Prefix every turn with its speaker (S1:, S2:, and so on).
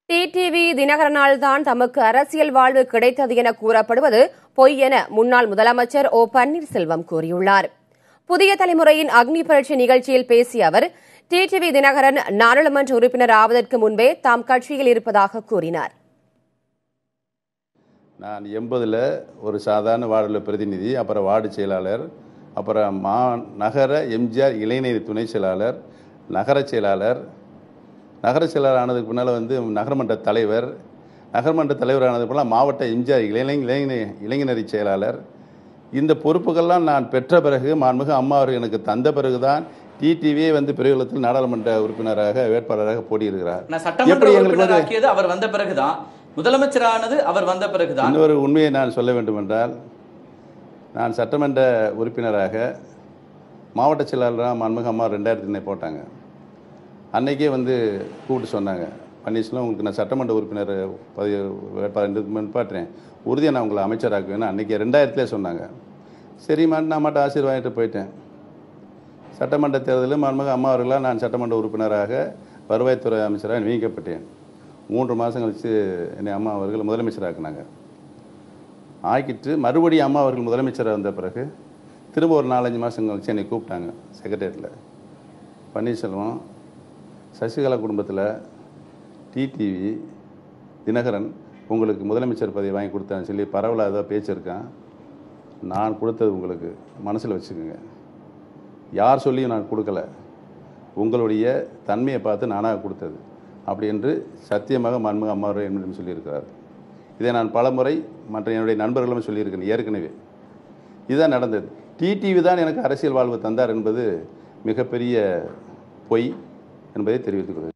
S1: TTV தினகரனால் தான் தமக்கு அரசியல் வாழ்வு கிடைத்தது என கூறப்படுவது பொய் என முன்னாள் முதலமைச்சர் ஓ பன்னீர்செல்வம் கூறியுள்ளார். புதிய தலைமுறையின் அக்னி பரீட்சை நிகழ்ச்சியில் பேசிய அவர், டிடிவி தினகரன் நாடாளுமன்ற உறுப்பினர் ஆவதற்கு முன்பே தாம் கட்சியில் இருப்பதாக கூறினார்.
S2: நான் 80ல் ஒரு சாதாரண வார்டில் பிரதிநிதி, அப்புறம் வார்டு செயலாளர், அப்புறம் நகர எம்ஜிஆர் இளைஞர் துணை செயலாளர், நகர செயலாளர் ஆனதுக்கு பின்னால் நகரமன்ற தலைவர், நகரமன்ற தலைவர் ஆனதுக்கு பின்னால் மாவட்ட எம்ஜிஆர் இளைஞரணி செயலாளர். இந்த பொறுப்புகள்லாம் நான் பெற்ற பிறகு மாண்புமிகு அம்மா அவர்கள் எனக்கு தந்த பிறகுதான் டிடிவியே பிரிவுலத்தில் நாடாளுமன்ற உறுப்பினராக வேட்பாளராக போட்டியிருக்கிறார்.
S3: அவர் வந்த பிறகுதான் முதலமைச்சரானது, அவர் வந்த பிறகுதான்.
S2: இன்னொரு உண்மையை நான் சொல்ல வேண்டும் என்றால், நான் சட்டமன்ற உறுப்பினராக மாவட்ட செயலாளராக மாண்புமிகு அம்மா 2000 போட்டாங்க. அன்னைக்கே கூப்பிட்டு சொன்னாங்க, பன்னீர்செல்வம் உங்களுக்கு நான் சட்டமன்ற உறுப்பினர் வேட்பாளர் நிப்பாட்டுறேன், உறுதியாக நான் உங்களை அமைச்சராக்குவேன்னு அன்றைக்கி 2000 சொன்னாங்க. சரிம்மான்னு நான் மட்டும் ஆசீர்வாதிட்டு போயிட்டேன். சட்டமன்ற தேர்தலில் மாண்புமிகு அம்மா அவர்களால் நான் சட்டமன்ற உறுப்பினராக வருவாய்த்துறை அமைச்சராக நியமிக்கப்பட்டேன். 3 மாதம் கழித்து என்னை அம்மா அவர்கள் முதலமைச்சராக்குனாங்க. ஆக்கிட்டு மறுபடியும் அம்மா அவர்கள் முதலமைச்சராக வந்த பிறகு திரும்ப ஒரு 4-5 மாதம் கழிச்சு என்னை கூப்பிட்டாங்க செக்ரட்டேரியட்டில். பன்னீர்செல்வம், சசிகலா குடும்பத்தில் டிடிவி தினகரன் உங்களுக்கு முதலமைச்சர் பதவி வாங்கி கொடுத்தான்னு சொல்லி பரவலாக ஏதோ பேச்சிருக்கான். நான் கொடுத்தது உங்களுக்கு மனசில் வச்சுக்கோங்க. யார் சொல்லியும் நான் கொடுக்கல, உங்களுடைய தன்மையை பார்த்து நானாக கொடுத்தது அப்படி என்று சத்தியமாக மாண்புமிகு அம்மா அவர்கள் என்னிடம் சொல்லியிருக்கிறார். இதை நான் பல முறை மற்ற என்னுடைய நண்பர்களும் சொல்லியிருக்கேன். ஏற்கனவே இதுதான் நடந்தது. டிடிவி தான் எனக்கு அரசியல் வாழ்வு தந்தார் என்பது மிகப்பெரிய பொய் என்பதை தெரிவித்துக் கொள்கிறேன்.